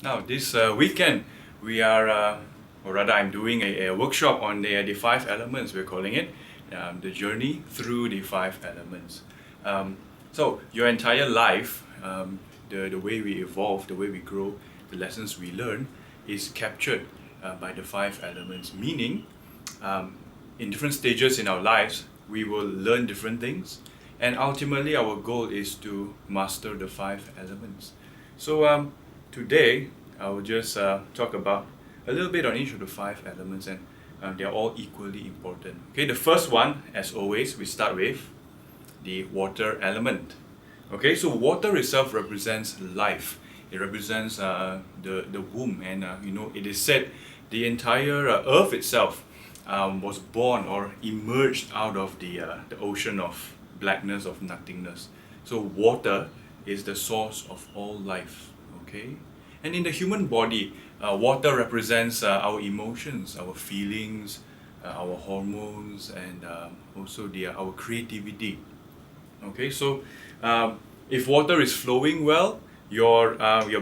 Now, this weekend, we are, or rather, I'm doing a workshop on the five elements, we're calling it, the journey through the five elements. So, your entire life, the way we evolve, the way we grow, the lessons we learn, is captured by the five elements, meaning um, in different stages in our lives, we will learn different things, and ultimately, our goal is to master the five elements. So, today I will just talk about a little bit on each of the five elements, and they're all equally important. Okay, the first one, as always, we start with the water element. Okay, so water itself represents life. It represents the womb, and it is said the entire earth itself was born or emerged out of the ocean of blackness, of nothingness. So water is the source of all life. Okay, and in the human body, water represents our emotions, our feelings, our hormones, and also our creativity. Okay, so if water is flowing well, your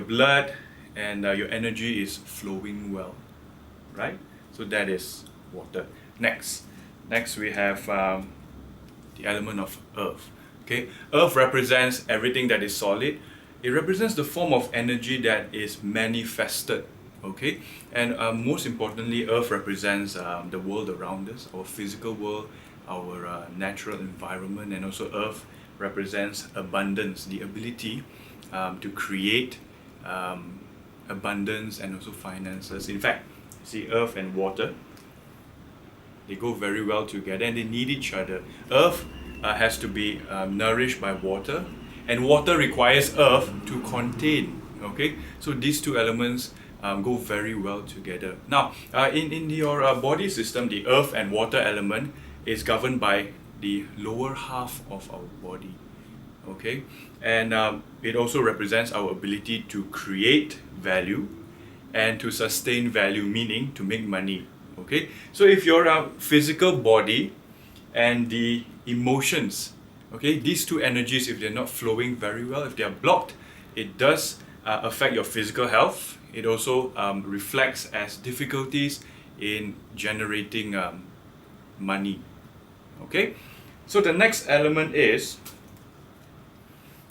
blood and your energy is flowing well, right? So that is water. Next we have the element of earth. Okay, earth represents everything that is solid. It represents the form of energy that is manifested. Okay, and most importantly, earth represents the world around us, our physical world, our natural environment, and also earth represents abundance, the ability to create abundance and also finances. In fact, see, earth and water, they go very well together and they need each other. Earth has to be nourished by water, and water requires earth to contain. Okay, so these two elements go very well together. Now, in your body system, the earth and water element is governed by the lower half of our body. Okay, and it also represents our ability to create value and to sustain value, meaning to make money. Okay, so if your physical body and the emotions, okay, these two energies, if they're not flowing very well, if they're blocked, it does affect your physical health. It also reflects as difficulties in generating money. Okay, so the next element is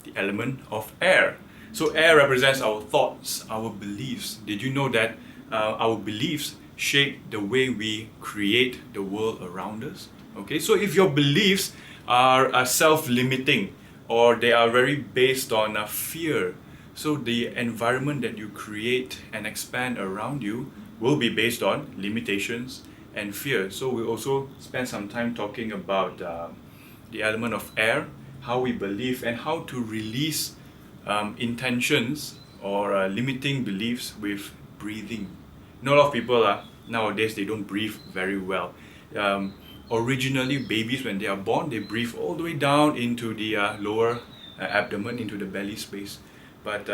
the element of air. So air represents our thoughts, our beliefs. Did you know that our beliefs shape the way we create the world around us? Okay, so if your beliefs are self-limiting, or they are very based on fear, so the environment that you create and expand around you will be based on limitations and fear. So we'll also spend some time talking about the element of air, how we believe, and how to release intentions or limiting beliefs with breathing. You know, a lot of people nowadays, they don't breathe very well. Originally, babies, when they are born, they breathe all the way down into the lower abdomen, into the belly space. But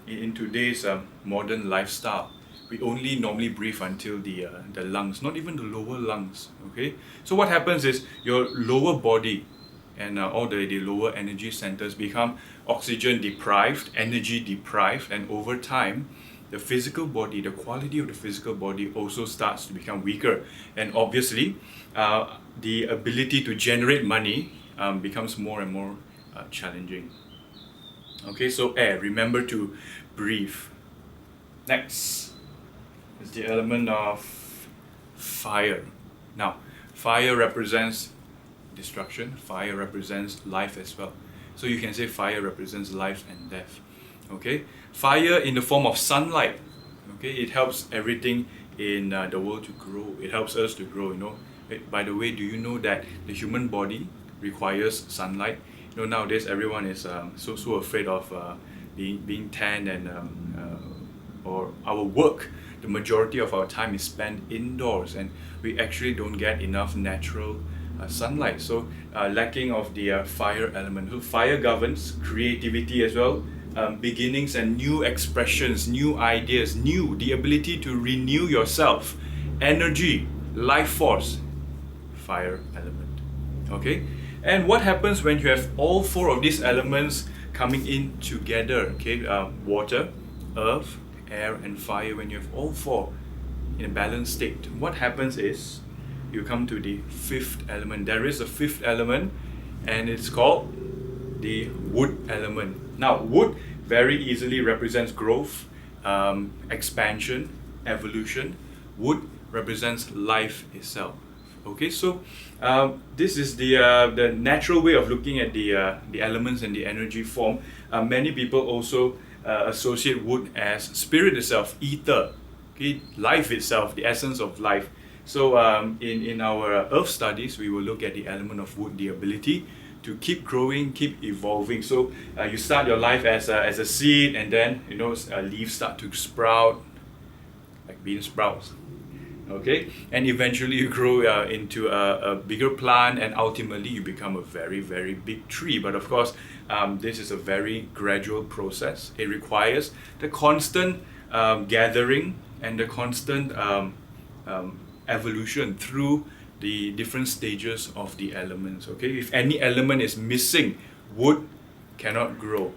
in today's modern lifestyle, we only normally breathe until the lungs, not even the lower lungs. Okay, so what happens is your lower body and all the lower energy centers become oxygen deprived, energy deprived, and over time, the physical body, the quality of the physical body also starts to become weaker, and obviously, the ability to generate money becomes more and more challenging. Okay, so air, remember to breathe. Next is the element of fire. Now, fire represents destruction, fire represents life as well. So you can say fire represents life and death. Okay, fire in the form of sunlight. Okay, it helps everything in the world to grow. It helps us to grow. By the way, do you know that the human body requires sunlight? Nowadays everyone is so afraid of being tanned, and or our work, the majority of our time is spent indoors, and we actually don't get enough natural sunlight. So lacking of the fire element. So fire governs creativity as well, beginnings and new expressions, new ideas, the ability to renew yourself, energy, life force, fire element. Okay, and what happens when you have all four of these elements coming in together? Okay, water, earth, air and fire, when you have all four in a balanced state, what happens is you come to the fifth element. There is a fifth element, and it's called the wood element. Now, wood very easily represents growth, expansion, evolution. Wood represents life itself. Okay, so this is the natural way of looking at the elements and the energy form. Many people also associate wood as spirit itself, ether, okay, life itself, the essence of life. So in our earth studies, we will look at the element of wood, the ability to keep growing, keep evolving. So you start your life as a seed, and then leaves start to sprout, like bean sprouts. Okay, and eventually you grow into a bigger plant, and ultimately you become a very, very big tree. But of course, this is a very gradual process. It requires the constant gathering and the constant evolution through the different stages of the elements. Okay, if any element is missing, wood cannot grow,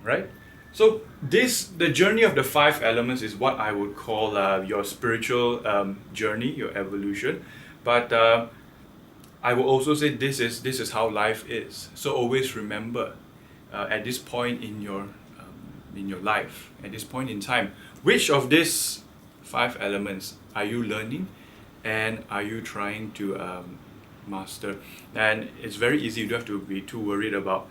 right? So the journey of the five elements is what I would call your spiritual journey, your evolution. But I will also say this is how life is. So always remember, at this point in your life, at this point in time, which of these five elements are you learning, and are you trying to master? And it's very easy. You don't have to be too worried about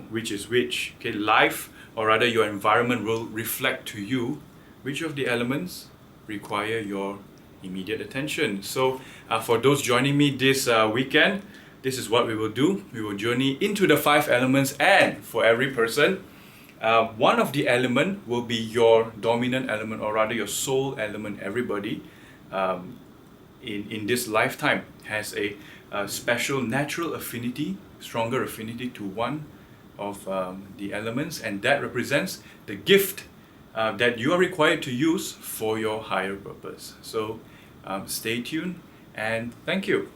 which is which. Okay, life, or rather your environment, will reflect to you which of the elements require your immediate attention. So for those joining me this weekend, this is what we will do. We will journey into the five elements, and for every person, one of the element will be your dominant element, or rather your soul element. Everybody in this lifetime has a special natural affinity, stronger affinity to one of the elements, and that represents the gift that you are required to use for your higher purpose. So stay tuned, and thank you.